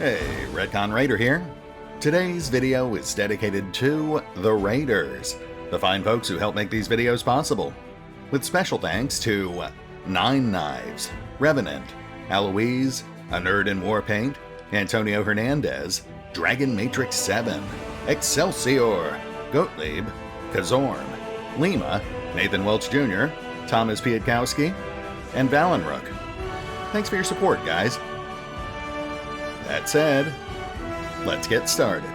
Hey, RetconRaider here. Today's video is dedicated to the Raiders, the fine folks who help make these videos possible. With special thanks to Nine Knives, Revenant, Alois, Anerdinwarpaint, Antonio Hernandez, Dragon Matrix 7, Exsellsior, Gottlieb, Kazorm, Lima, Nathan Welch Jr., Tomasz Piątkowski, and Valinrook. Thanks for your support, guys. That said, let's get started.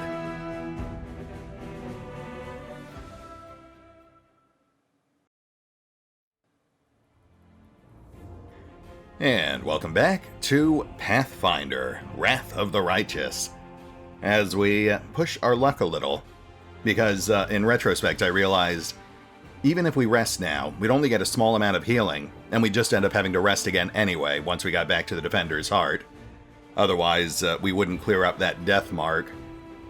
And welcome back to Pathfinder, Wrath of the Righteous, as we push our luck a little, because in retrospect I realized even if we rest now, we'd only get a small amount of healing, and we'd just end up having to rest again anyway once we got back to the Defender's Heart. Otherwise, we wouldn't clear up that death mark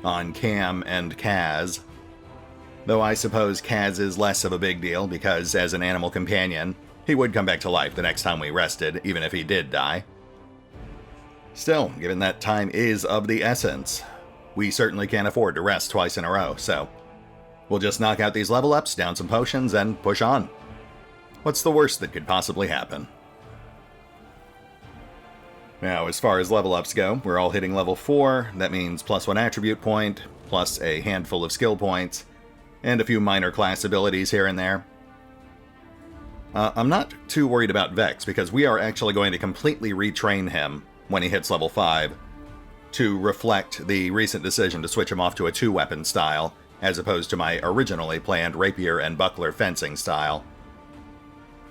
on Cam and Kaz. Though I suppose Kaz is less of a big deal, because as an animal companion, he would come back to life the next time we rested, even if he did die. Still, given that time is of the essence, we certainly can't afford to rest twice in a row, so we'll just knock out these level ups, down some potions, and push on. What's the worst that could possibly happen? Now, as far as level ups go, we're all hitting level 4. That means +1 attribute point, plus a handful of skill points, and a few minor class abilities here and there. I'm not too worried about Vex, because we are actually going to completely retrain him when he hits level 5, to reflect the recent decision to switch him off to a 2-weapon style, as opposed to my originally planned rapier and buckler fencing style.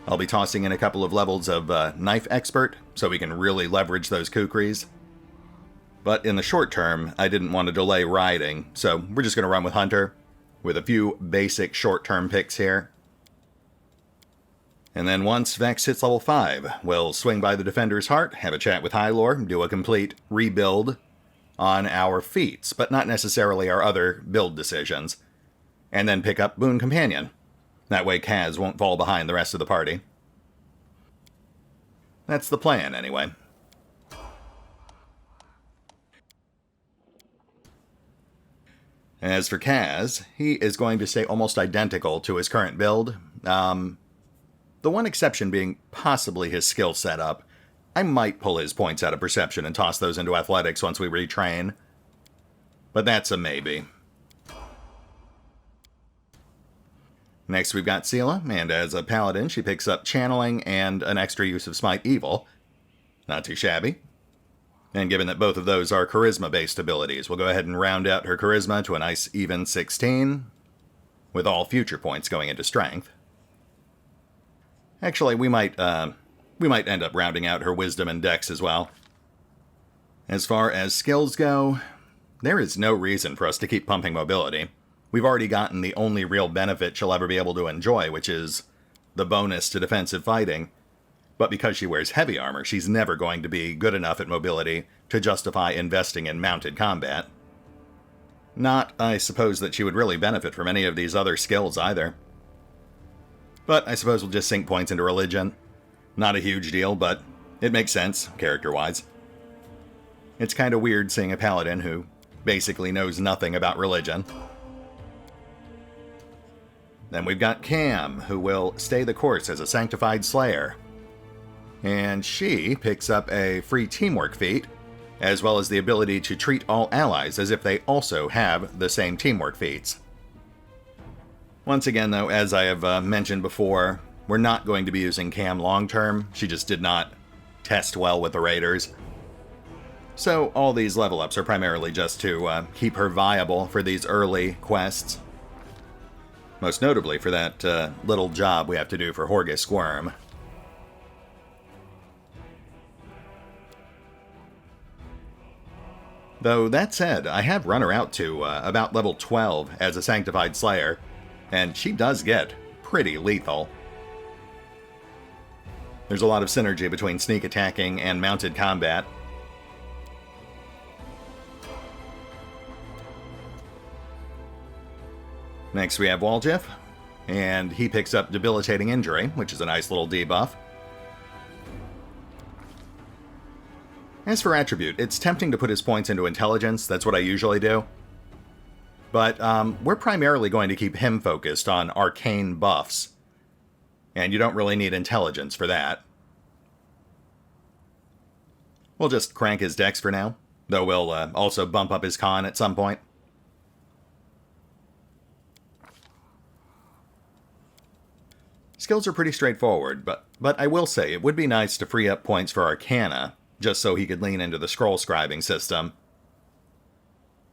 I'll be tossing in a couple of levels of Knife Expert, so we can really leverage those kukris. But in the short term, I didn't want to delay riding, so we're just going to run with Hunter, with a few basic short-term picks here. And then once Vex hits level 5, we'll swing by the Defender's Heart, have a chat with Hylor, do a complete rebuild on our feats, but not necessarily our other build decisions, and then pick up Boon Companion. That way Kaz won't fall behind the rest of the party. That's the plan, anyway. As for Kaz, he is going to stay almost identical to his current build. The one exception being possibly his skill setup. I might pull his points out of Perception and toss those into Athletics once we retrain. But that's a maybe. Next we've got Seela, and as a paladin she picks up Channeling and an extra use of Smite Evil. Not too shabby. And given that both of those are Charisma-based abilities, we'll go ahead and round out her Charisma to a nice even 16, with all future points going into Strength. Actually, we might end up rounding out her Wisdom and Dex as well. As far as skills go, there is no reason for us to keep pumping mobility. We've already gotten the only real benefit she'll ever be able to enjoy, which is the bonus to defensive fighting. But because she wears heavy armor, she's never going to be good enough at mobility to justify investing in mounted combat. Not, I suppose, that she would really benefit from any of these other skills either. But I suppose we'll just sink points into religion. Not a huge deal, but it makes sense, character-wise. It's kind of weird seeing a paladin who basically knows nothing about religion. Then we've got Cam, who will stay the course as a Sanctified Slayer. And she picks up a free teamwork feat, as well as the ability to treat all allies as if they also have the same teamwork feats. Once again, though, as I have mentioned before, we're not going to be using Cam long-term. She just did not test well with the Raiders. So all these level ups are primarily just to keep her viable for these early quests. Most notably for that little job we have to do for Horgus Squirm. Though that said, I have run her out to about level 12 as a Sanctified Slayer, and she does get pretty lethal. There's a lot of synergy between sneak attacking and mounted combat. Next we have Waljif, and he picks up Debilitating Injury, which is a nice little debuff. As for attribute, it's tempting to put his points into intelligence. That's what I usually do. But we're primarily going to keep him focused on arcane buffs. And you don't really need intelligence for that. We'll just crank his dex for now, though we'll also bump up his con at some point. Skills are pretty straightforward, but I will say it would be nice to free up points for Arcana, just so he could lean into the scroll scribing system.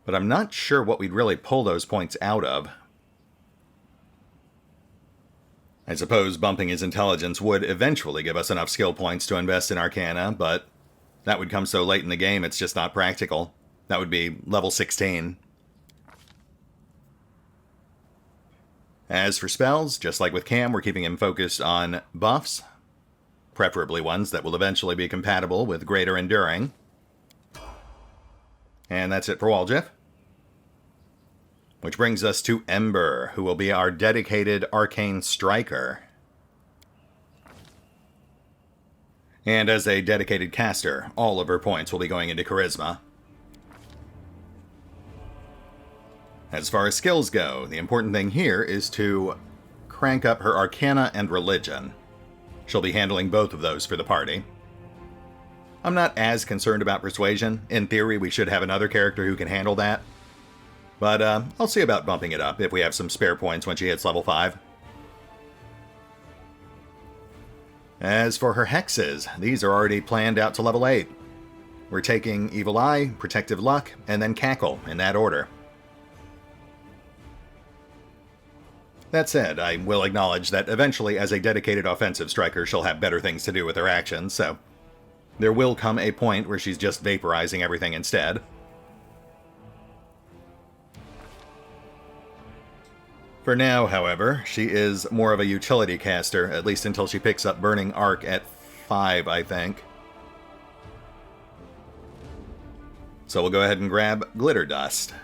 But I'm not sure what we'd really pull those points out of. I suppose bumping his intelligence would eventually give us enough skill points to invest in Arcana, but that would come so late in the game it's just not practical. That would be level 16. As for spells, just like with Cam, we're keeping him focused on buffs, preferably ones that will eventually be compatible with greater enduring. And that's it for Waljeff. Which brings us to Ember, who will be our dedicated arcane striker. And as a dedicated caster, all of her points will be going into Charisma. As far as skills go, the important thing here is to crank up her Arcana and Religion. She'll be handling both of those for the party. I'm not as concerned about Persuasion. In theory, we should have another character who can handle that. But I'll see about bumping it up if we have some spare points when she hits level 5. As for her hexes, these are already planned out to level 8. We're taking Evil Eye, Protective Luck, and then Cackle, in that order. That said, I will acknowledge that eventually as a dedicated offensive striker she'll have better things to do with her actions, so there will come a point where she's just vaporizing everything instead. For now, however, she is more of a utility caster, at least until she picks up Burning Arc at 5, I think. So we'll go ahead and grab Glitter Dust.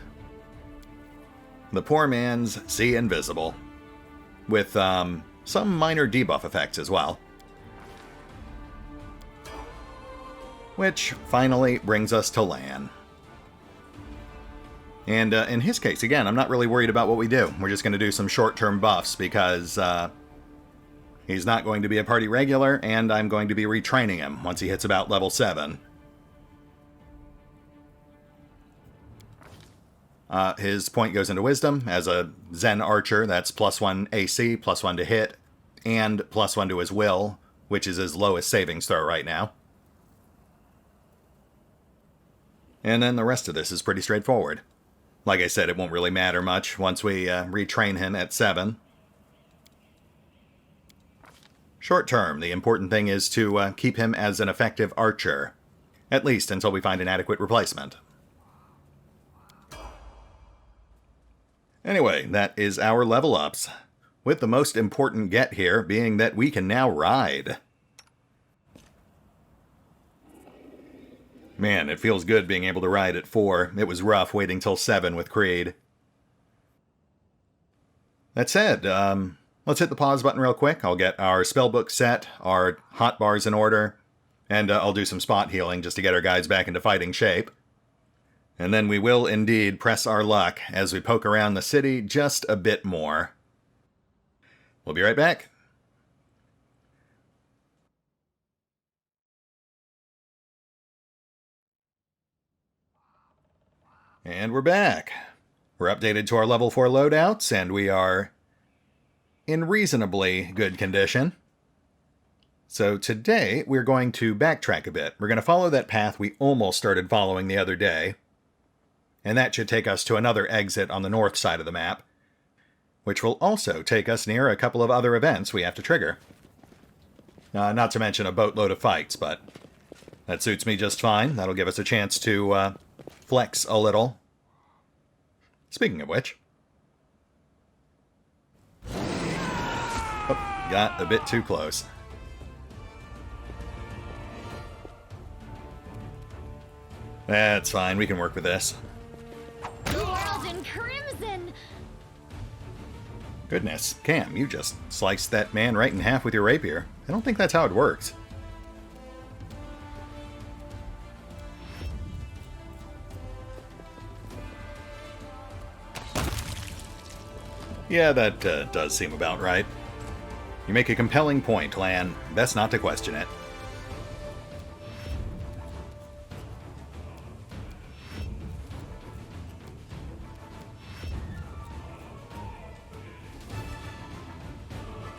The poor man's See Invisible, with some minor debuff effects as well. Which finally brings us to Lan. And in his case, again, I'm not really worried about what we do. We're just going to do some short-term buffs because he's not going to be a party regular, and I'm going to be retraining him once he hits about level 7. His point goes into Wisdom. As a Zen Archer, that's +1 AC, +1 to hit, and +1 to his Will, which is his lowest savings throw right now. And then the rest of this is pretty straightforward. Like I said, it won't really matter much once we retrain him at 7. Short term, the important thing is to keep him as an effective archer, at least until we find an adequate replacement. Anyway, that is our level ups, with the most important get here being that we can now ride. Man, it feels good being able to ride at 4. It was rough waiting till 7 with Creed. That said, let's hit the pause button real quick. I'll get our spellbook set, our hotbars in order, and I'll do some spot healing just to get our guys back into fighting shape. And then we will indeed press our luck as we poke around the city just a bit more. We'll be right back. And we're back. We're updated to our level 4 loadouts, and we are in reasonably good condition. So today, we're going to backtrack a bit. We're going to follow that path we almost started following the other day. And that should take us to another exit on the north side of the map, which will also take us near a couple of other events we have to trigger. Not to mention a boatload of fights, but that suits me just fine. That'll give us a chance to flex a little. Speaking of which. Oh, got a bit too close. That's fine, we can work with this. World in crimson. Goodness, Cam, you just sliced that man right in half with your rapier. I don't think that's how it works. Yeah, that does seem about right. You make a compelling point, Lan. Best not to question it.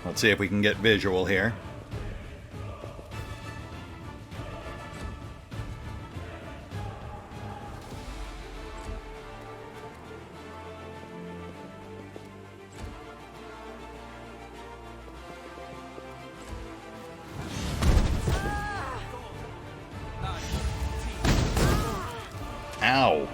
Let's see if we can get visual here. Ow.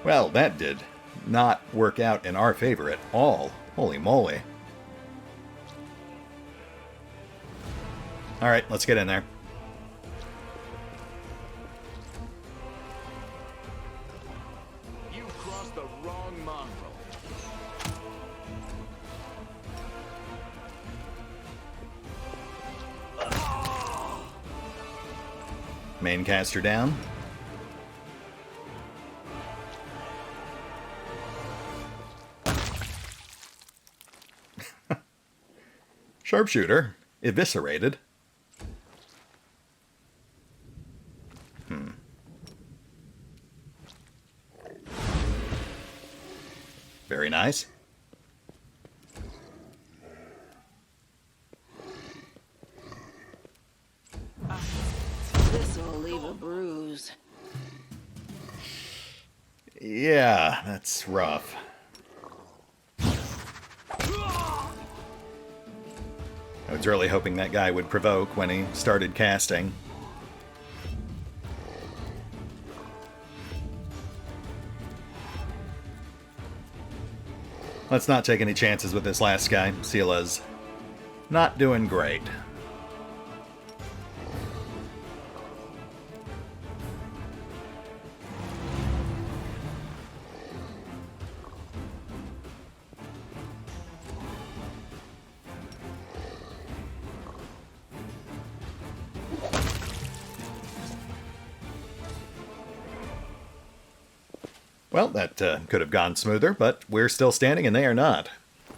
Well, that did not work out in our favor at all. Holy moly. Alright, let's get in there. You crossed the wrong mongrel. Main caster down. Sharpshooter eviscerated. Very nice. This'll leave a bruise. Yeah, that's rough. I was really hoping that guy would provoke when he started casting. Let's not take any chances with this last guy. Sila's not doing great. Well, that could have gone smoother, but we're still standing and they are not.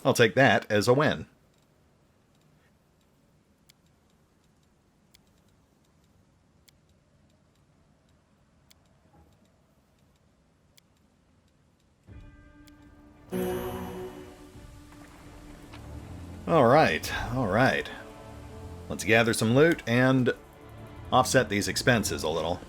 I'll take that as a win. All right. Let's gather some loot and offset these expenses a little.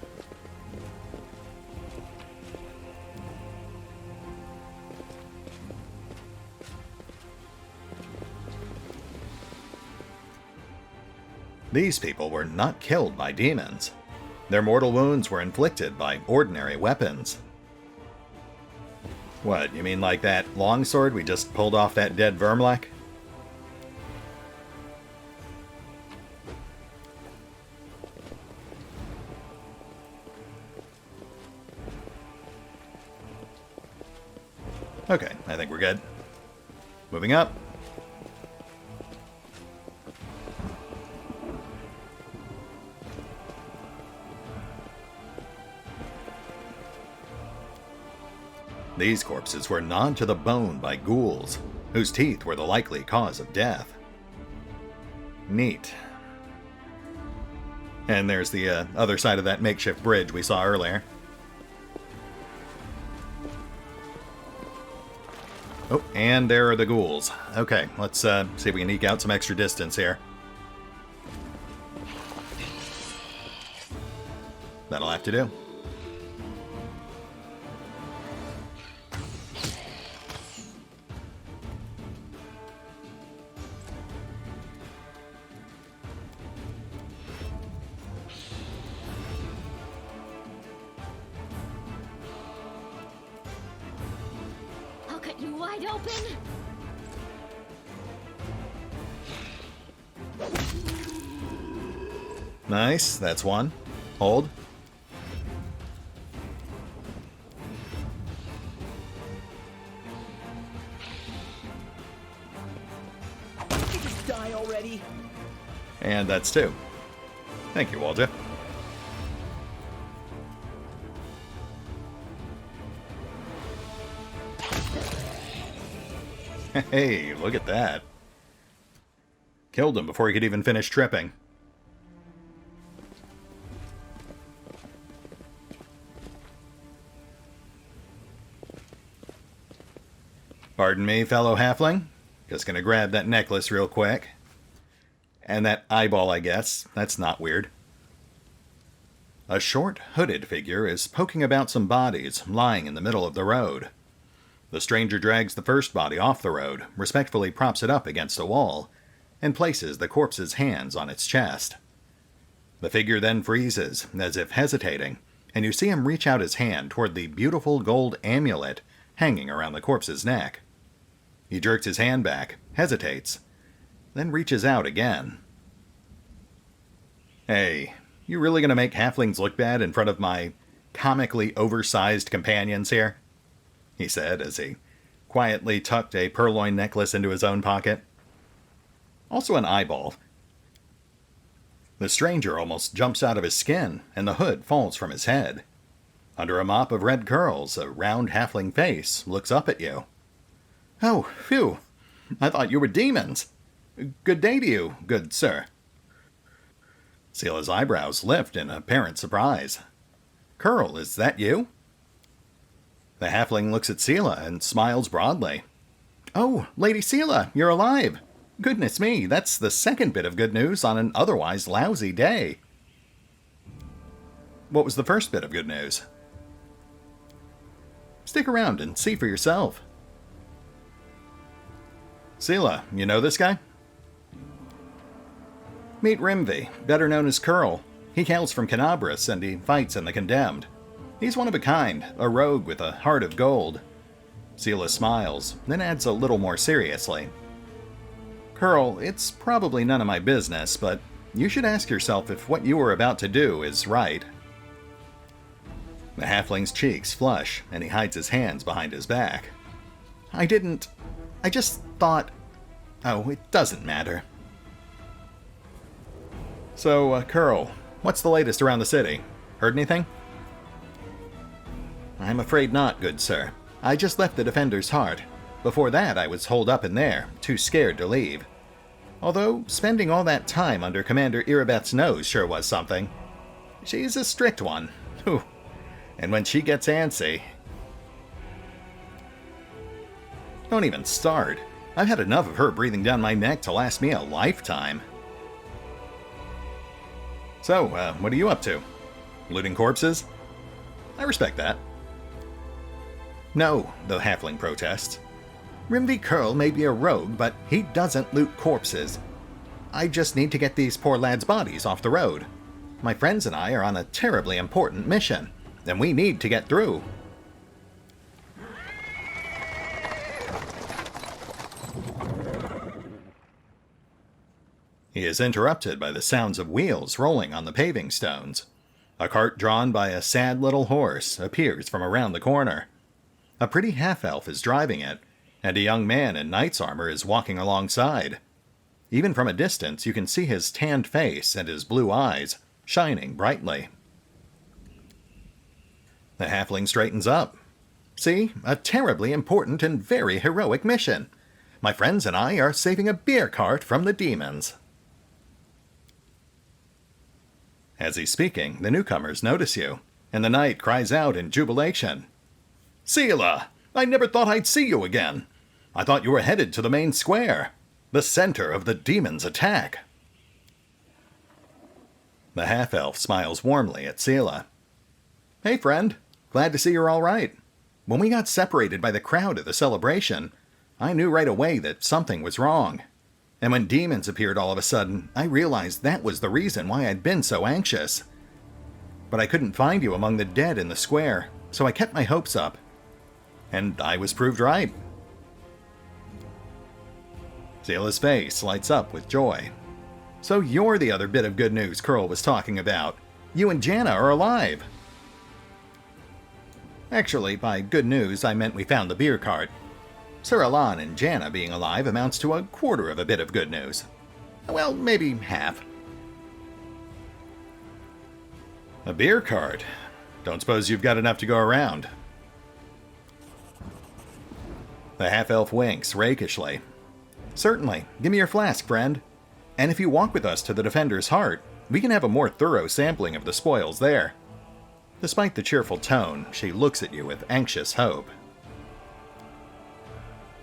These people were not killed by demons. Their mortal wounds were inflicted by ordinary weapons. What, you mean like that longsword we just pulled off that dead Vermlek? Okay, I think we're good. Moving up. These corpses were gnawed to the bone by ghouls, whose teeth were the likely cause of death. Neat. And there's the other side of that makeshift bridge we saw earlier. Oh, and there are the ghouls. Okay, let's see if we can eke out some extra distance here. That'll have to do. You wide open? Nice, that's one. Hold. Just die already. And that's two. Thank you, Walter. Hey, look at that. Killed him before he could even finish tripping. Pardon me, fellow halfling. Just gonna grab that necklace real quick. And that eyeball, I guess. That's not weird. A short, hooded figure is poking about some bodies lying in the middle of the road. The stranger drags the first body off the road, respectfully props it up against a wall, and places the corpse's hands on its chest. The figure then freezes, as if hesitating, and you see him reach out his hand toward the beautiful gold amulet hanging around the corpse's neck. He jerks his hand back, hesitates, then reaches out again. Hey, you really gonna make halflings look bad in front of my comically oversized companions here? He said as he quietly tucked a purloin necklace into his own pocket. Also an eyeball. The stranger almost jumps out of his skin, and the hood falls from his head. Under a mop of red curls, a round halfling face looks up at you. Oh, phew! I thought you were demons! Good day to you, good sir. Sela's eyebrows lift in apparent surprise. Curl, is that you? The halfling looks at Sela and smiles broadly. Oh, Lady Sela, you're alive! Goodness me, that's the second bit of good news on an otherwise lousy day. What was the first bit of good news? Stick around and see for yourself. Sela, you know this guy? Meet Rimvi, better known as Curl. He hails from Kenabres and he fights in the Condemned. He's one of a kind, a rogue with a heart of gold. Sela smiles, then adds a little more seriously. Curl, it's probably none of my business, but you should ask yourself if what you are about to do is right. The halfling's cheeks flush, and he hides his hands behind his back. I just thought... Oh, it doesn't matter. So, Curl, what's the latest around the city? Heard anything? I'm afraid not, good sir. I just left the Defender's Heart. Before that, I was holed up in there, too scared to leave. Although, spending all that time under Commander Irabeth's nose sure was something. She's a strict one. Whew. And when she gets antsy... Don't even start. I've had enough of her breathing down my neck to last me a lifetime. So, what are you up to? Looting corpses? I respect that. No, the halfling protests. Rimvi Curl may be a rogue, but he doesn't loot corpses. I just need to get these poor lads' bodies off the road. My friends and I are on a terribly important mission, and we need to get through. He is interrupted by the sounds of wheels rolling on the paving stones. A cart drawn by a sad little horse appears from around the corner. A pretty half-elf is driving it, and a young man in knight's armor is walking alongside. Even from a distance, you can see his tanned face and his blue eyes shining brightly. The halfling straightens up. See, a terribly important and very heroic mission. My friends and I are saving a beer cart from the demons. As he's speaking, the newcomers notice you, and the knight cries out in jubilation. Sela! I never thought I'd see you again! I thought you were headed to the main square, the center of the demons' attack. The half-elf smiles warmly at Sela. Hey friend, glad to see you're all right. When we got separated by the crowd at the celebration, I knew right away that something was wrong. And when demons appeared all of a sudden, I realized that was the reason why I'd been so anxious. But I couldn't find you among the dead in the square, so I kept my hopes up. And I was proved right. Sela's face lights up with joy. So you're the other bit of good news Curl was talking about. You and Jana are alive. Actually, by good news, I meant we found the beer cart. Sir Alan and Jana being alive amounts to a quarter of a bit of good news. Well, maybe half. A beer cart? Don't suppose you've got enough to go around. The half-elf winks rakishly. Certainly. Give me your flask, friend. And if you walk with us to the Defender's Heart, we can have a more thorough sampling of the spoils there. Despite the cheerful tone, she looks at you with anxious hope.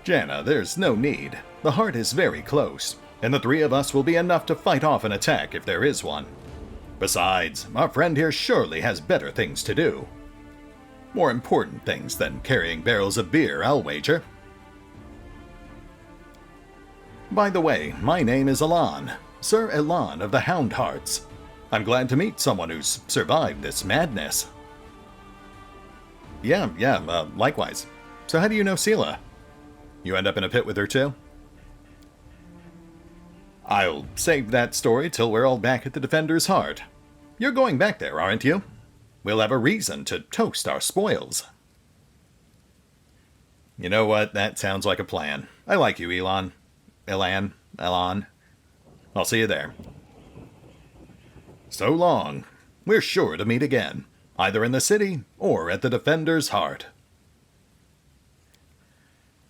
Janna, there's no need. The heart is very close, and the three of us will be enough to fight off an attack if there is one. Besides, our friend here surely has better things to do. More important things than carrying barrels of beer, I'll wager. By the way, my name is Elan, Sir Elan of the Hound Hearts. I'm glad to meet someone who's survived this madness. Yeah, likewise. So how do you know Sela? You end up in a pit with her too? I'll save that story till we're all back at the Defender's Heart. You're going back there, aren't you? We'll have a reason to toast our spoils. You know what? That sounds like a plan. I like you, Elan. Elan. I'll see you there. So long. We're sure to meet again, either in the city or at the Defender's Heart.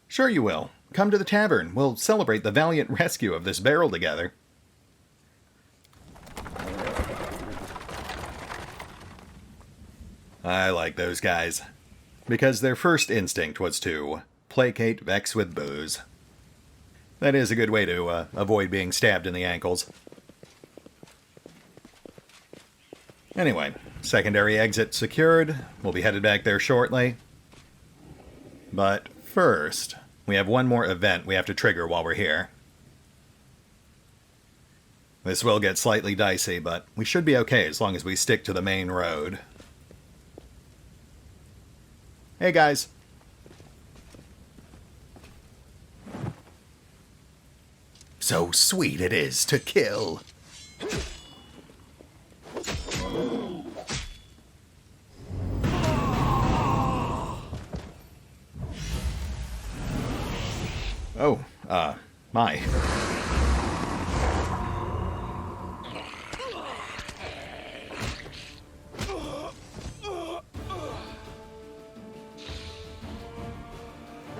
Sure you will. Come to the tavern. We'll celebrate the valiant rescue of this barrel together. I like those guys, because their first instinct was to placate Vex with booze. That is a good way to avoid being stabbed in the ankles. Anyway, secondary exit secured. We'll be headed back there shortly. But first, we have one more event we have to trigger while we're here. This will get slightly dicey, but we should be okay as long as we stick to the main road. Hey guys. So sweet it is to kill. Oh, my.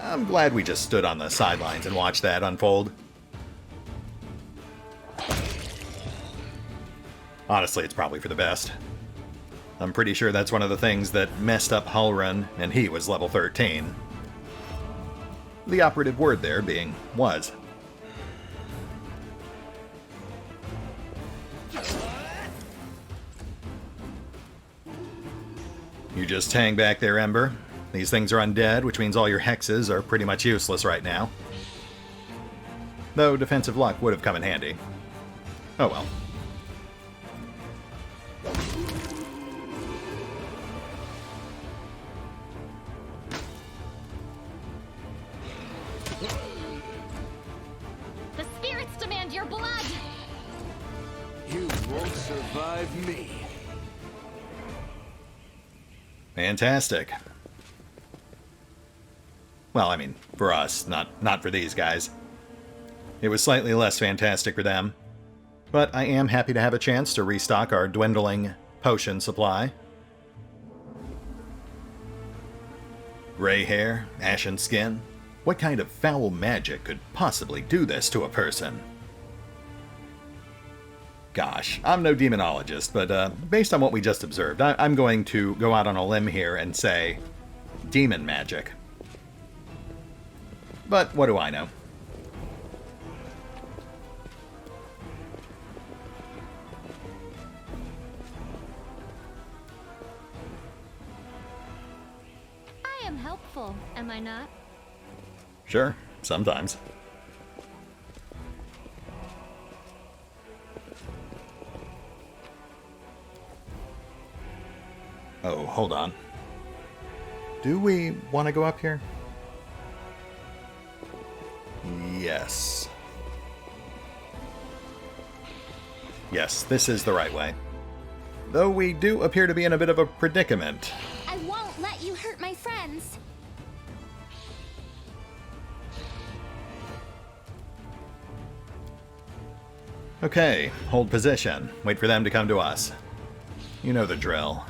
I'm glad we just stood on the sidelines and watched that unfold. Honestly, it's probably for the best. I'm pretty sure that's one of the things that messed up Halrun, and he was level 13. The operative word there being was. You just hang back there, Ember. These things are undead, which means all your hexes are pretty much useless right now. Though defensive luck would have come in handy. Oh well. The spirits demand your blood! You won't survive me. Fantastic. Well, I mean, for us, not for these guys. It was slightly less fantastic for them. But I am happy to have a chance to restock our dwindling potion supply. Gray hair, ashen skin. What kind of foul magic could possibly do this to a person? Gosh, I'm no demonologist, but based on what we just observed, I'm going to go out on a limb here and say demon magic. But what do I know? I am helpful, am I not? Sure, sometimes. Oh, hold on. Do we want to go up here? Yes. Yes, this is the right way. Though we do appear to be in a bit of a predicament. I won't let you hurt my friends. Okay, hold position. Wait for them to come to us. You know the drill.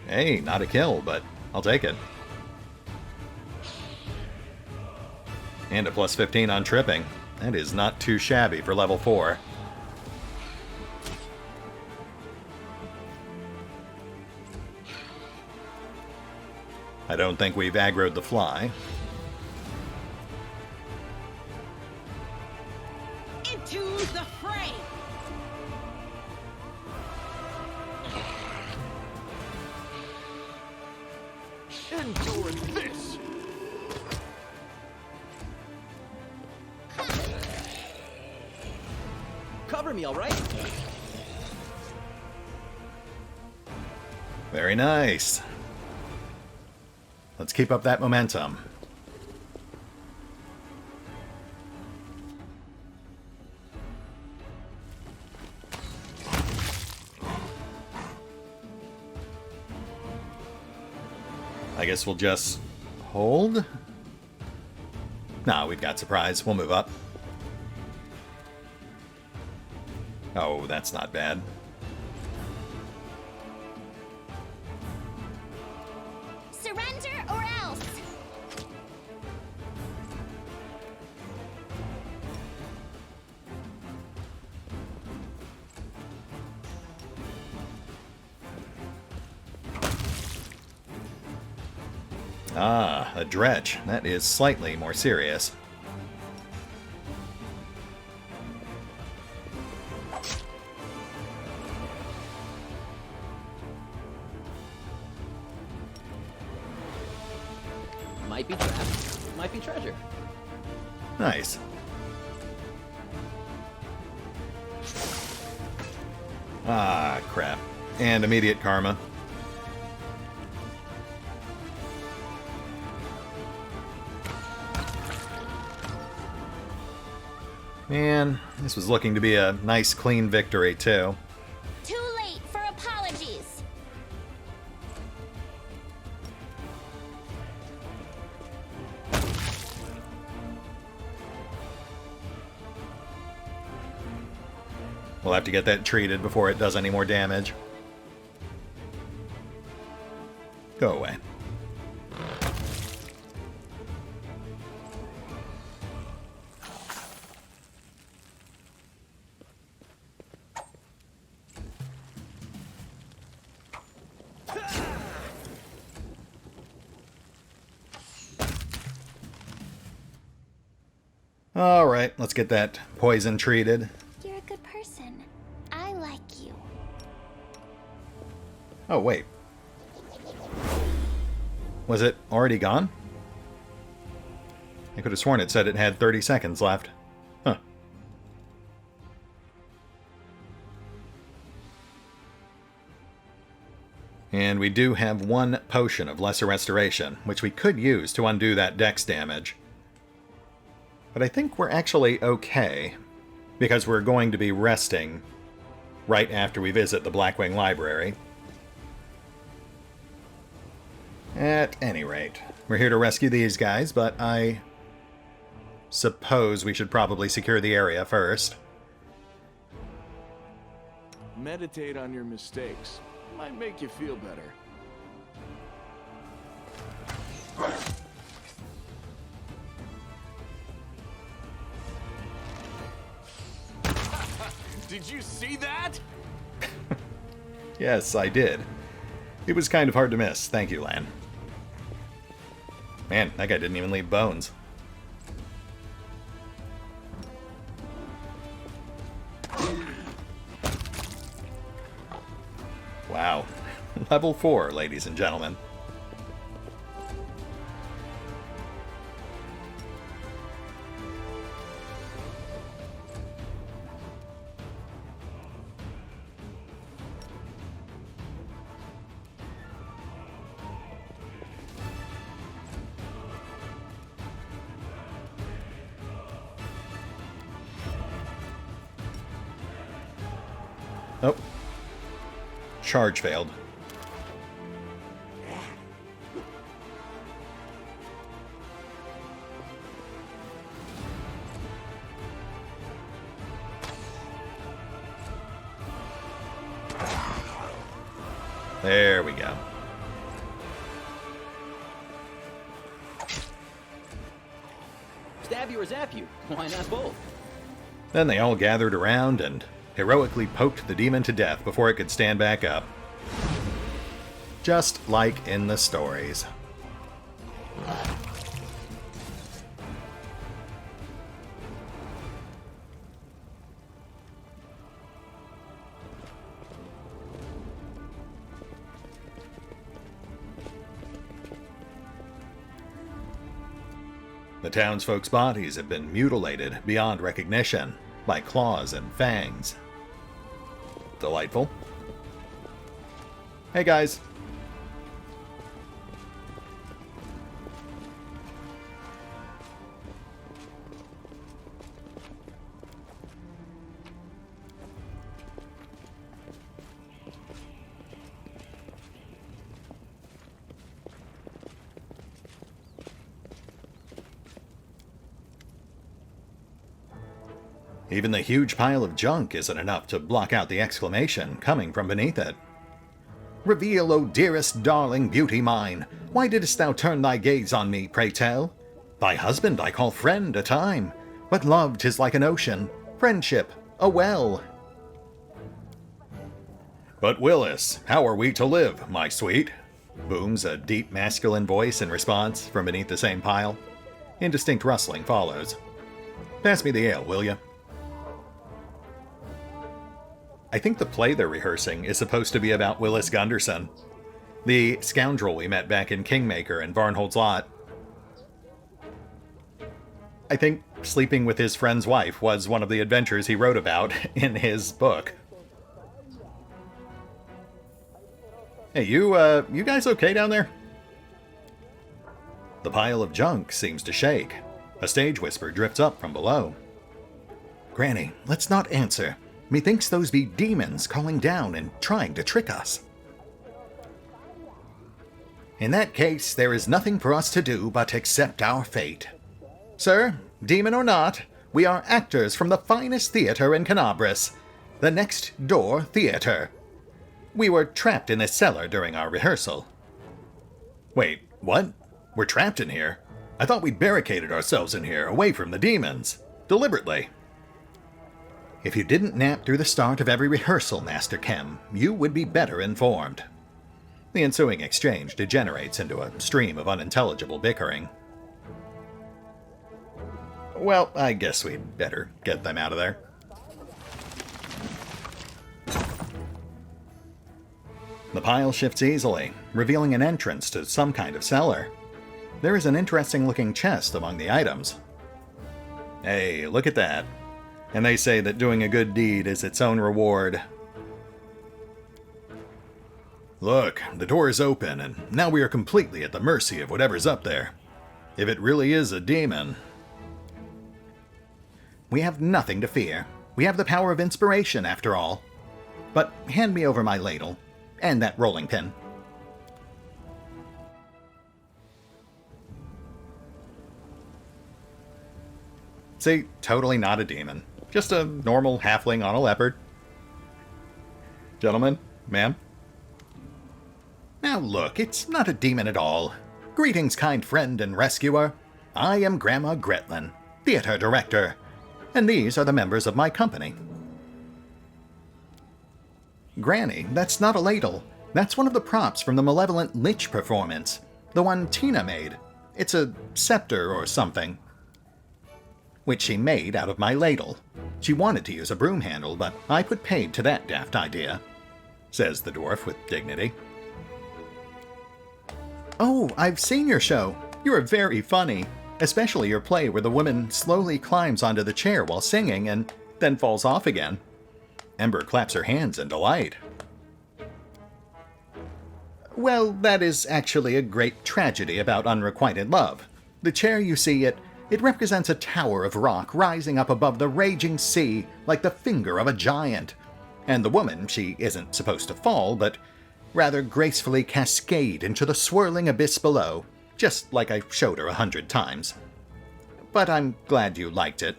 Hey, not a kill, but I'll take it. And a plus 15 on tripping. That is not too shabby for level 4. I don't think we've aggroed the fly. Into the fray! Endure this! Cover me, all right? Very nice. Let's keep up that momentum. I guess we'll just hold? Nah, we've got surprise. We'll move up. Oh, that's not bad. Surrender or else. Ah, a dredge. That is slightly more serious. Might be trapped, might be treasure. Nice. Ah, crap. And immediate karma. Man, this was looking to be a nice, clean victory, too. Too late for apologies. We'll have to get that treated before it does any more damage. Go away. Alright, let's get that poison treated. You're a good person. I like you. Oh, wait. Was it already gone? I could have sworn it said it had 30 seconds left. Huh. And we do have one potion of Lesser Restoration, which we could use to undo that dex damage. But I think we're actually okay, because we're going to be resting right after we visit the Blackwing Library. At any rate, we're here to rescue these guys, but I suppose we should probably secure the area first. Meditate on your mistakes. Might make you feel better. Did you see that? Yes, I did. It was kind of hard to miss. Thank you, Lan. Man, that guy didn't even leave bones. Wow. Level 4, ladies and gentlemen. Oh. Charge failed. There we go. Stab you or zap you? Why not both? Then they all gathered around and heroically poked the demon to death before it could stand back up. Just like in the stories. The townsfolk's bodies have been mutilated beyond recognition by claws and fangs. Delightful. Hey guys. Even the huge pile of junk isn't enough to block out the exclamation coming from beneath it. Reveal, O dearest darling beauty mine, why didst thou turn thy gaze on me, pray tell? Thy husband I call friend a time, but love 'tis like an ocean, friendship a well. But Willis, how are we to live, my sweet? Booms a deep masculine voice in response from beneath the same pile. Indistinct rustling follows. Pass me the ale, will ya? I think the play they're rehearsing is supposed to be about Willis Gunderson, the scoundrel we met back in Kingmaker and Varnhold's Lot. I think sleeping with his friend's wife was one of the adventures he wrote about in his book. Hey, you guys okay down there? The pile of junk seems to shake. A stage whisper drifts up from below. Granny, let's not answer. Methinks those be demons calling down and trying to trick us. In that case, there is nothing for us to do but accept our fate. Sir, demon or not, we are actors from the finest theater in Kenabres, the Next Door Theater. We were trapped in this cellar during our rehearsal. Wait, what? We're trapped in here? I thought we'd barricaded ourselves in here, away from the demons. Deliberately. If you didn't nap through the start of every rehearsal, Master Chem, you would be better informed. The ensuing exchange degenerates into a stream of unintelligible bickering. Well, I guess we'd better get them out of there. The pile shifts easily, revealing an entrance to some kind of cellar. There is an interesting-looking chest among the items. Hey, look at that. And they say that doing a good deed is its own reward. Look, the door is open, and now we are completely at the mercy of whatever's up there. If it really is a demon. We have nothing to fear. We have the power of inspiration, after all. But hand me over my ladle, and that rolling pin. See, totally not a demon. Just a normal halfling on a leopard. Gentlemen, ma'am. Now look, it's not a demon at all. Greetings, kind friend and rescuer. I am Grandma Gretlin, theater director, and these are the members of my company. Granny, that's not a ladle. That's one of the props from the Malevolent Lich performance. The one Tina made. It's a scepter or something. Which she made out of my ladle. She wanted to use a broom handle, but I put paid to that daft idea, says the dwarf with dignity. Oh, I've seen your show. You are very funny, especially your play where the woman slowly climbs onto the chair while singing and then falls off again. Ember claps her hands in delight. Well, that is actually a great tragedy about unrequited love. The chair you see, it represents a tower of rock rising up above the raging sea like the finger of a giant. And the woman, she isn't supposed to fall, but rather gracefully cascade into the swirling abyss below, just like I showed her 100 times. But I'm glad you liked it.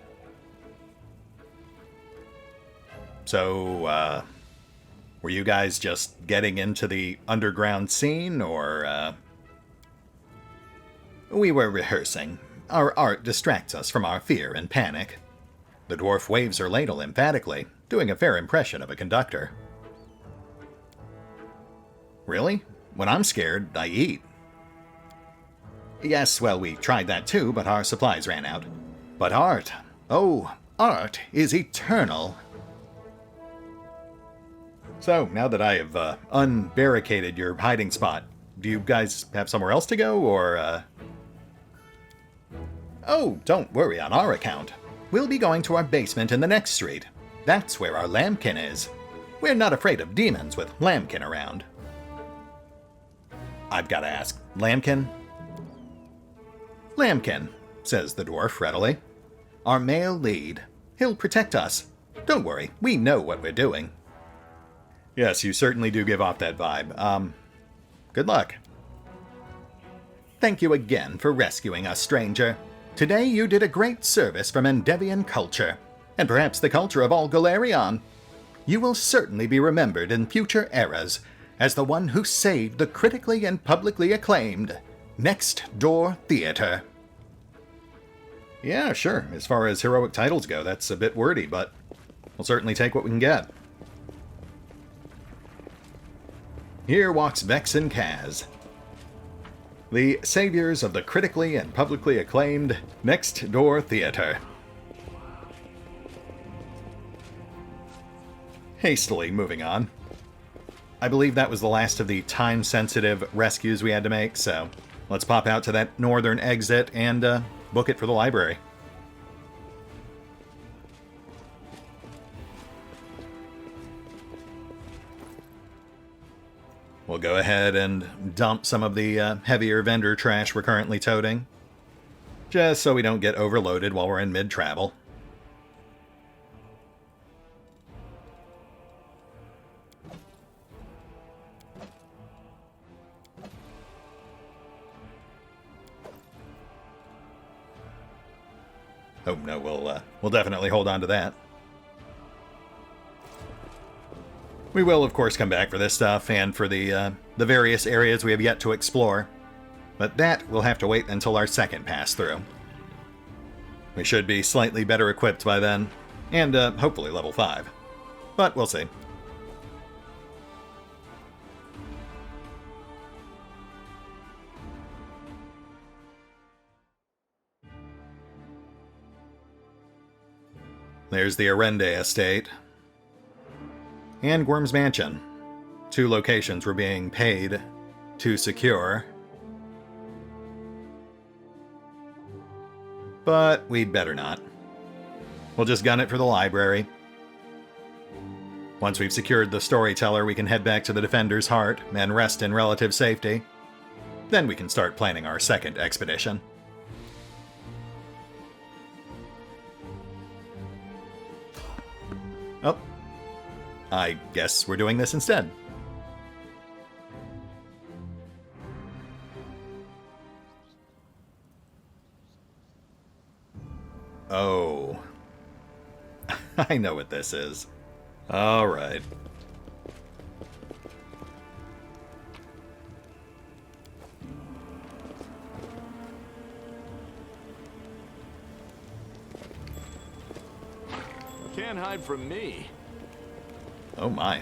Were you guys just getting into the underground scene, or, We were rehearsing. Our art distracts us from our fear and panic. The dwarf waves her ladle emphatically, doing a fair impression of a conductor. Really? When I'm scared, I eat. Yes, well, we tried that too, but our supplies ran out. But art, oh, art is eternal. So, now that I have unbarricaded your hiding spot, do you guys have somewhere else to go, or, Oh, don't worry on our account. We'll be going to our basement in the next street. That's where our lambkin is. We're not afraid of demons with lambkin around. I've got to ask, lambkin? Lambkin, says the dwarf readily. Our male lead. He'll protect us. Don't worry, we know what we're doing. Yes, you certainly do give off that vibe. Good luck. Thank you again for rescuing us, stranger. Today you did a great service for Mendevian culture, and perhaps the culture of all Golarion. You will certainly be remembered in future eras as the one who saved the critically and publicly acclaimed Next Door Theater. Yeah, sure. As far as heroic titles go, that's a bit wordy, but we'll certainly take what we can get. Here walks Vex and Kaz, the saviors of the critically and publicly acclaimed Next Door Theater. Hastily moving on. I believe that was the last of the time-sensitive rescues we had to make, so let's pop out to that northern exit and book it for the library. We'll go ahead and dump some of the heavier vendor trash we're currently toting, just so we don't get overloaded while we're in mid-travel. Oh no, we'll definitely hold on to that. We will, of course, come back for this stuff and for the various areas we have yet to explore, but that will have to wait until our second pass-through. We should be slightly better equipped by then, and hopefully level 5, but we'll see. There's the Arende estate. And Worm's Mansion. 2 locations we're being paid to secure. But we'd better not. We'll just gun it for the library. Once we've secured the storyteller, we can head back to the Defender's Heart and rest in relative safety. Then we can start planning our second expedition. Oh. I guess we're doing this instead. Oh. I know what this is. All right. Can't hide from me. Oh my.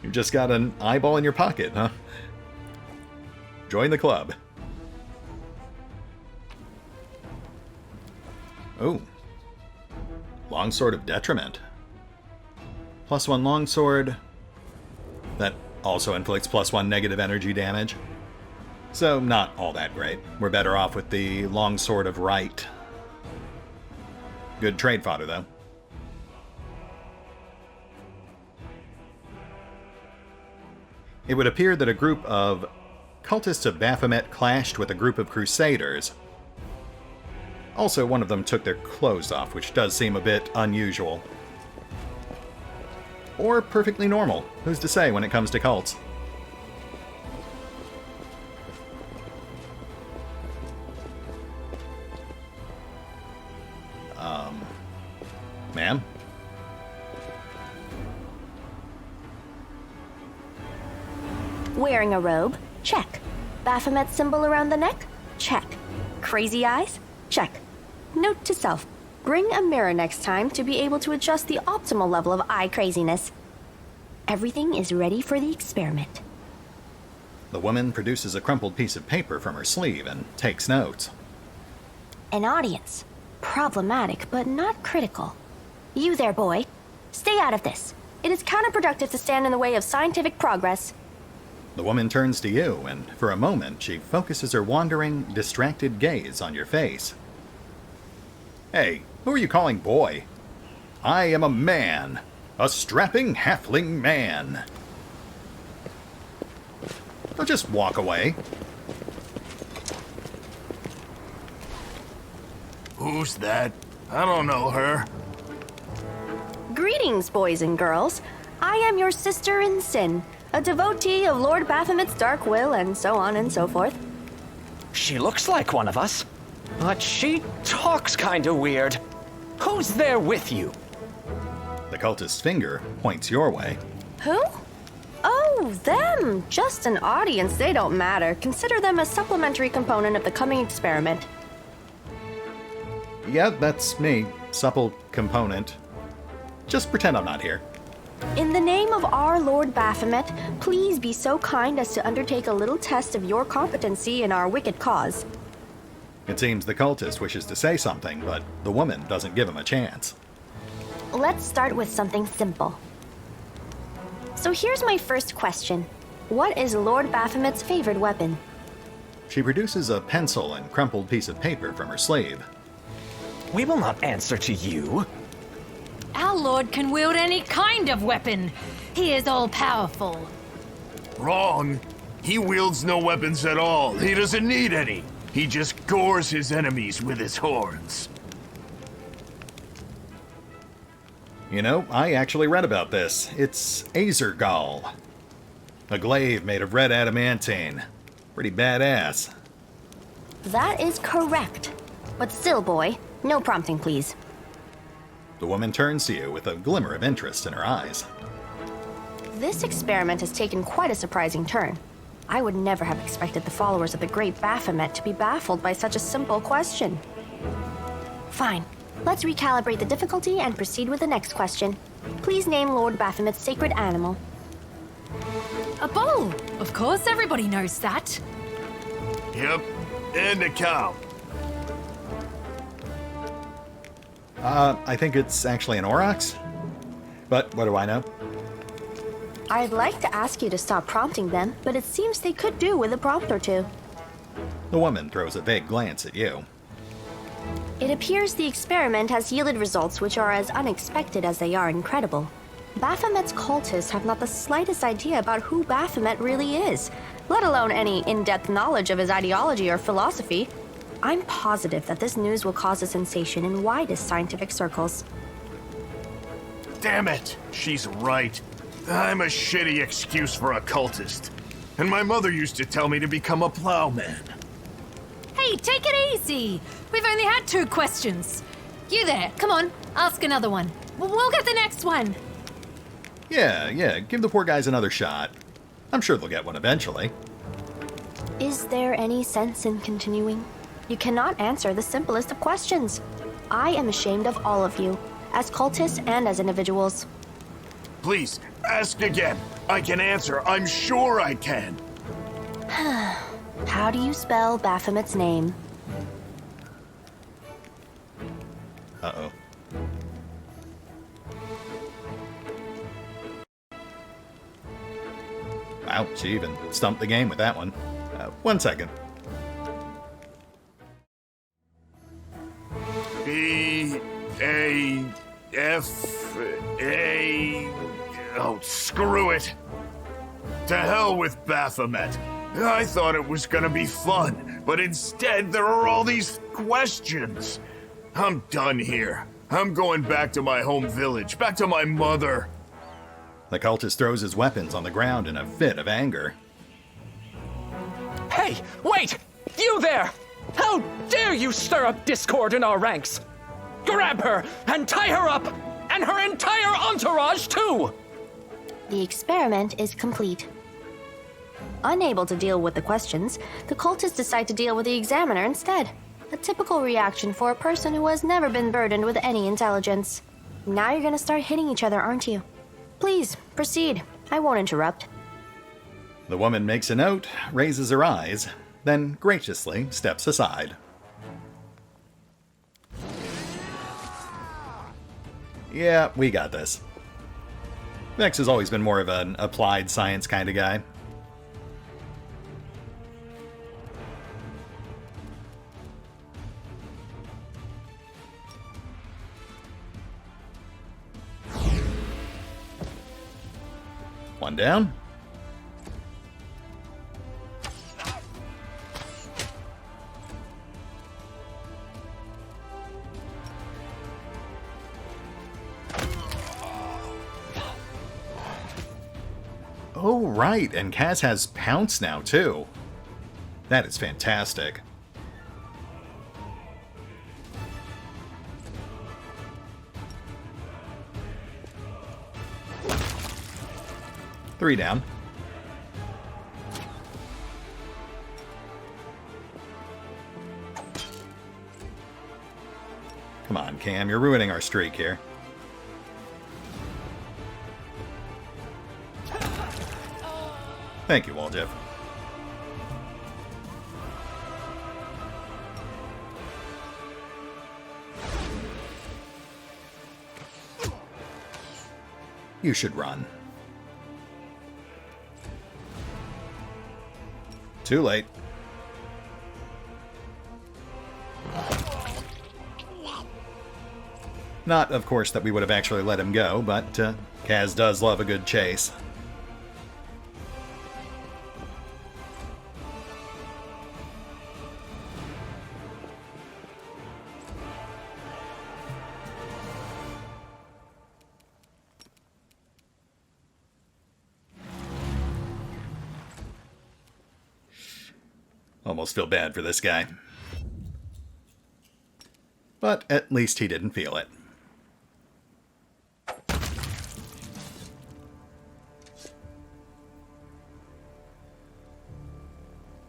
You just got an eyeball in your pocket, huh? Join the club. Oh. Longsword of Detriment. +1 longsword. That also inflicts +1 negative energy damage. So, not all that great. We're better off with the Longsword of Right. Good trade fodder, though. It would appear that a group of cultists of Baphomet clashed with a group of crusaders. Also, one of them took their clothes off, which does seem a bit unusual. Or perfectly normal. Who's to say when it comes to cults? Ma'am? Wearing a robe? Check. Baphomet symbol around the neck? Check. Crazy eyes? Check. Note to self. Bring a mirror next time to be able to adjust the optimal level of eye craziness. Everything is ready for the experiment. The woman produces a crumpled piece of paper from her sleeve and takes notes. An audience. Problematic, but not critical. You there, boy. Stay out of this. It is counterproductive to stand in the way of scientific progress. The woman turns to you, and for a moment she focuses her wandering, distracted gaze on your face. Hey, who are you calling boy? I am a man. A strapping halfling man. Now just walk away. Who's that? I don't know her. Greetings, boys and girls. I am your sister in sin, a devotee of Lord Baphomet's dark will, and so on and so forth. She looks like one of us, but she talks kinda weird. Who's there with you? The cultist's finger points your way. Who? Oh, them. Just an audience. They don't matter. Consider them a supplementary component of the coming experiment. Yeah, that's me. Supple component. Just pretend I'm not here. In the name of our Lord Baphomet, please be so kind as to undertake a little test of your competency in our wicked cause. It seems the cultist wishes to say something, but the woman doesn't give him a chance. Let's start with something simple. So here's my first question. What is Lord Baphomet's favorite weapon? She produces a pencil and crumpled piece of paper from her sleeve. We will not answer to you. Our lord can wield any kind of weapon. He is all-powerful. Wrong. He wields no weapons at all. He doesn't need any. He just gores his enemies with his horns. You know, I actually read about this. It's Azergal. A glaive made of red adamantine. Pretty badass. That is correct. But still, boy, no prompting, please. The woman turns to you with a glimmer of interest in her eyes. This experiment has taken quite a surprising turn. I would never have expected the followers of the great Baphomet to be baffled by such a simple question. Fine. Let's recalibrate the difficulty and proceed with the next question. Please name Lord Baphomet's sacred animal. A bull! Of course, everybody knows that. Yep, and a cow. I think it's actually an aurochs. But what do I know? I'd like to ask you to stop prompting them, but it seems they could do with a prompt or two. The woman throws a vague glance at you. It appears the experiment has yielded results which are as unexpected as they are incredible. Baphomet's cultists have not the slightest idea about who Baphomet really is, let alone any in-depth knowledge of his ideology or philosophy. I'm positive that this news will cause a sensation in widest scientific circles. Damn it, she's right. I'm a shitty excuse for a cultist. And my mother used to tell me to become a plowman. Hey, take it easy. We've only had 2 questions. You there, come on, ask another one. We'll get the next one. Yeah, give the poor guys another shot. I'm sure they'll get one eventually. Is there any sense in continuing? You cannot answer the simplest of questions. I am ashamed of all of you, as cultists and as individuals. Please, ask again. I can answer. I'm sure I can. How do you spell Baphomet's name? Uh-oh. Wow, she even stumped the game with that one. 1 second. B-A-F-A... Oh, screw it. To hell with Baphomet. I thought it was gonna be fun, but instead there are all these questions. I'm done here. I'm going back to my home village, back to my mother. The cultist throws his weapons on the ground in a fit of anger. Hey, wait! You there! How dare you stir up discord in our ranks? Grab her and tie her up! And her entire entourage, too! The experiment is complete. Unable to deal with the questions, the cultists decide to deal with the examiner instead. A typical reaction for a person who has never been burdened with any intelligence. Now you're gonna start hitting each other, aren't you? Please, proceed. I won't interrupt. The woman makes a note, raises her eyes, then graciously steps aside. Yeah, we got this. Vex has always been more of an applied science kind of guy. One down. Oh, right, and Kaz has Pounce now, too. That is fantastic. Three down. Come on, Cam, you're ruining our streak here. Thank you, Waljeff. You should run. Too late. Not, of course, that we would have actually let him go, but Kaz does love a good chase. Almost feel bad for this guy. But at least he didn't feel it.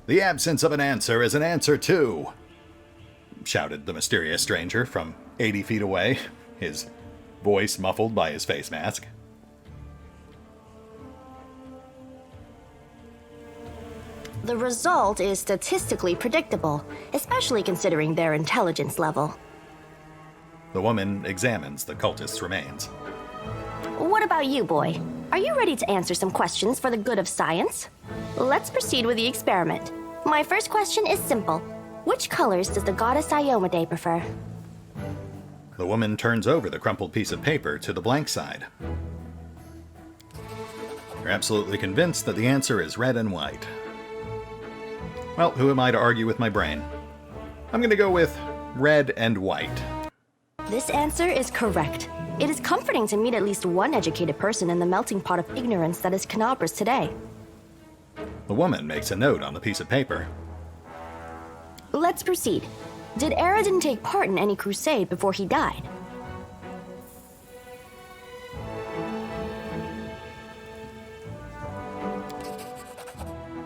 The absence of an answer is an answer too, shouted the mysterious stranger from 80 feet away, his voice muffled by his face mask. The result is statistically predictable, especially considering their intelligence level. The woman examines the cultist's remains. What about you, boy? Are you ready to answer some questions for the good of science? Let's proceed with the experiment. My first question is simple. Which colors does the goddess Iomedae prefer? The woman turns over the crumpled piece of paper to the blank side. You're absolutely convinced that the answer is red and white. Well, who am I to argue with my brain? I'm going to go with red and white. This answer is correct. It is comforting to meet at least one educated person in the melting pot of ignorance that is Kenabres today. The woman makes a note on the piece of paper. Let's proceed. Did Anerdin take part in any crusade before he died?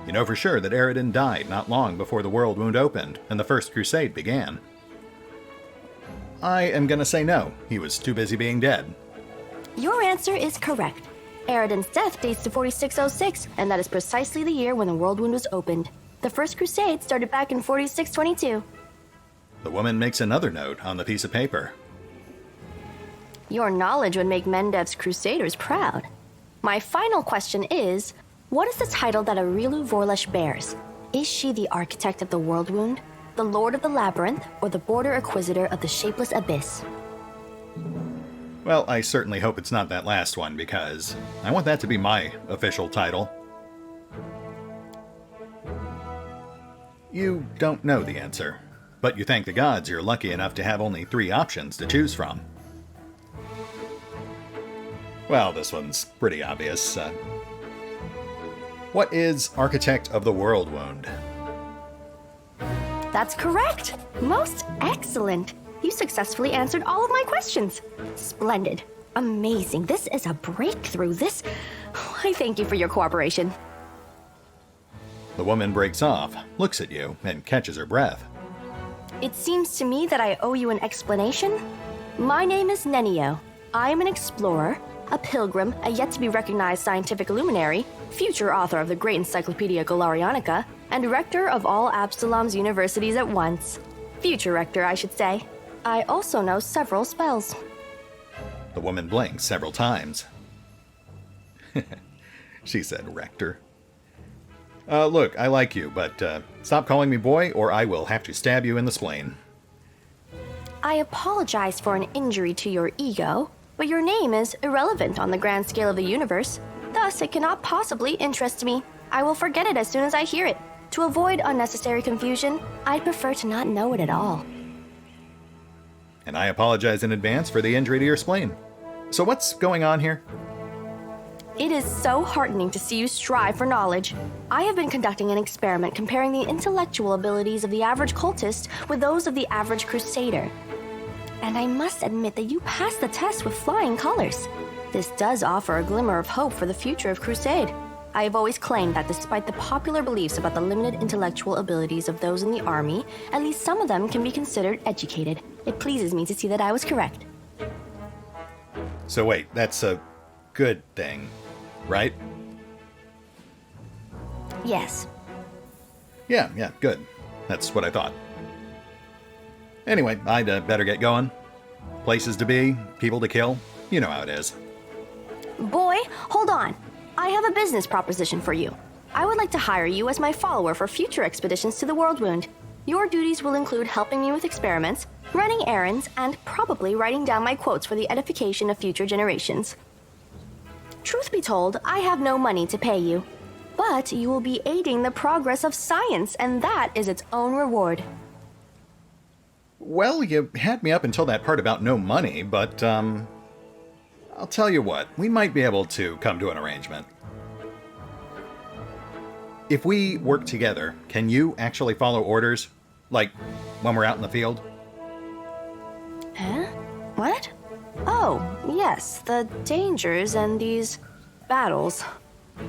You know for sure that Anerdin died not long before the World Wound opened and the First Crusade began. I am gonna say no. He was too busy being dead. Your answer is correct. Anerdin's death dates to 4606, and that is precisely the year when the World Wound was opened. The First Crusade started back in 4622. The woman makes another note on the piece of paper. Your knowledge would make Mendev's crusaders proud. My final question is, what is the title that Arilu Vorlesh bears? Is she the architect of the World Wound, the Lord of the Labyrinth, or the Border Inquisitor of the Shapeless Abyss? Well, I certainly hope it's not that last one, because I want that to be my official title. You don't know the answer, but you thank the gods you're lucky enough to have only 3 options to choose from. Well, this one's pretty obvious. What is Architect of the World Wound? That's correct. Most excellent. You successfully answered all of my questions. Splendid. Amazing. This is a breakthrough. I thank you for your cooperation. The woman breaks off, looks at you, and catches her breath. It seems to me that I owe you an explanation. My name is Nenio. I am an explorer, a pilgrim, a yet-to-be-recognized scientific luminary, future author of the great Encyclopedia Golarianica, and rector of all Absalom's universities at once. Future rector, I should say. I also know several spells. The woman blinks several times. She said rector. Look, I like you, but stop calling me boy or I will have to stab you in the spleen. I apologize for an injury to your ego, but your name is irrelevant on the grand scale of the universe. Thus, it cannot possibly interest me. I will forget it as soon as I hear it. To avoid unnecessary confusion, I'd prefer to not know it at all. And I apologize in advance for the injury to your spleen. So what's going on here? It is so heartening to see you strive for knowledge. I have been conducting an experiment comparing the intellectual abilities of the average cultist with those of the average crusader. And I must admit that you passed the test with flying colors. This does offer a glimmer of hope for the future of Crusade. I have always claimed that despite the popular beliefs about the limited intellectual abilities of those in the army, at least some of them can be considered educated. It pleases me to see that I was correct. So wait, that's a good thing, right? Yes. Yeah, good. That's what I thought. Anyway, I'd better get going. Places to be, people to kill. You know how it is. Boy, hold on. I have a business proposition for you. I would like to hire you as my follower for future expeditions to the World Wound. Your duties will include helping me with experiments, running errands, and probably writing down my quotes for the edification of future generations. Truth be told, I have no money to pay you. But you will be aiding the progress of science, and that is its own reward. Well, you had me up until that part about no money, but, I'll tell you what, we might be able to come to an arrangement. If we work together, can you actually follow orders? Like, when we're out in the field? Huh? What? Oh, yes, the dangers and these battles.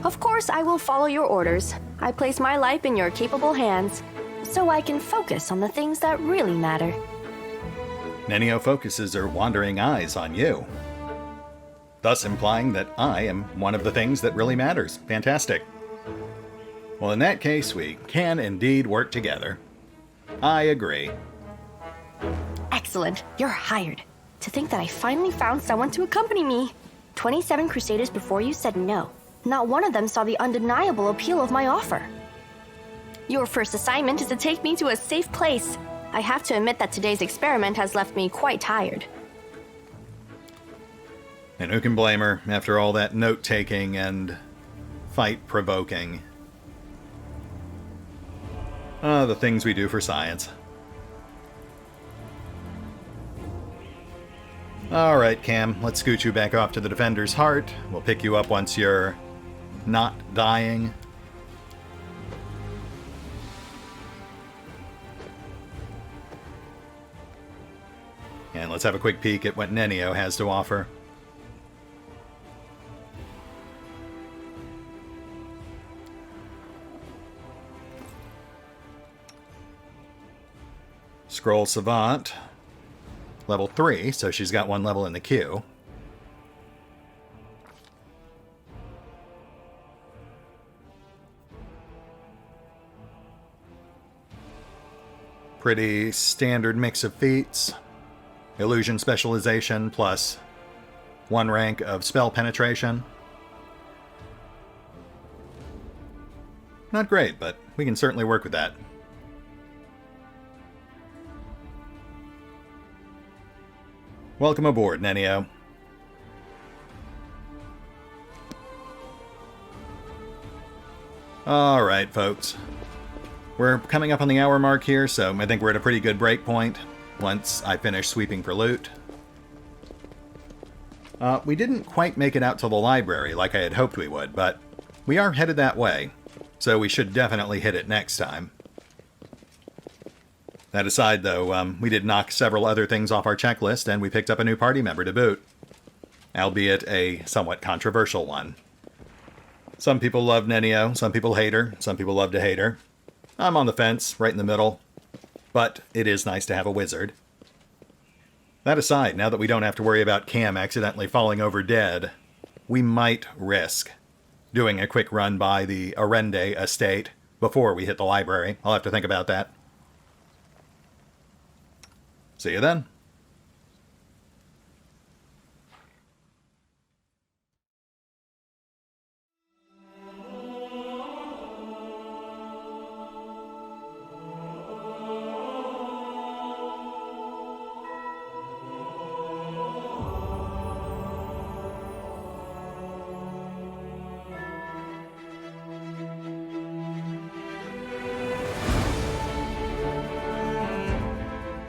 Of course, I will follow your orders. I place my life in your capable hands, so I can focus on the things that really matter. Nenio focuses her wandering eyes on you, thus implying that I am one of the things that really matters. Fantastic. Well, in that case, we can indeed work together. I agree. Excellent. You're hired. To think that I finally found someone to accompany me. 27 Crusaders before you said no. Not one of them saw the undeniable appeal of my offer. Your first assignment is to take me to a safe place. I have to admit that today's experiment has left me quite tired. And who can blame her after all that note-taking and fight-provoking? The things we do for science. Alright, Cam, let's scoot you back off to the Defender's Heart. We'll pick you up once you're not dying. And let's have a quick peek at what Nenio has to offer. Scroll Savant. Level 3, so she's got one level in the queue. Pretty standard mix of feats. Illusion specialization plus 1 rank of spell penetration. Not great, but we can certainly work with that. Welcome aboard, Nenio. Alright, folks. We're coming up on the hour mark here, so I think we're at a pretty good break point once I finish sweeping for loot. We didn't quite make it out to the library like I had hoped we would, but we are headed that way, so we should definitely hit it next time. That aside, though, we did knock several other things off our checklist, and we picked up a new party member to boot. Albeit a somewhat controversial one. Some people love Nenio, some people hate her, some people love to hate her. I'm on the fence, right in the middle. But it is nice to have a wizard. That aside, now that we don't have to worry about Cam accidentally falling over dead, we might risk doing a quick run by the Arende estate before we hit the library. I'll have to think about that. See you then.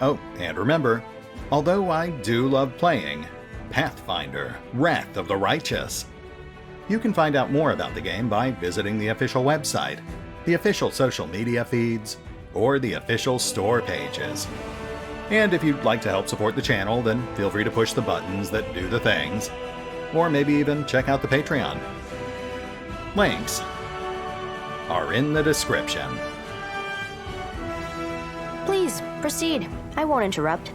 Oh, and remember, although I do love playing Pathfinder, Wrath of the Righteous, you can find out more about the game by visiting the official website, the official social media feeds, or the official store pages. And if you'd like to help support the channel, then feel free to push the buttons that do the things, or maybe even check out the Patreon. Links are in the description. Please, proceed. I won't interrupt.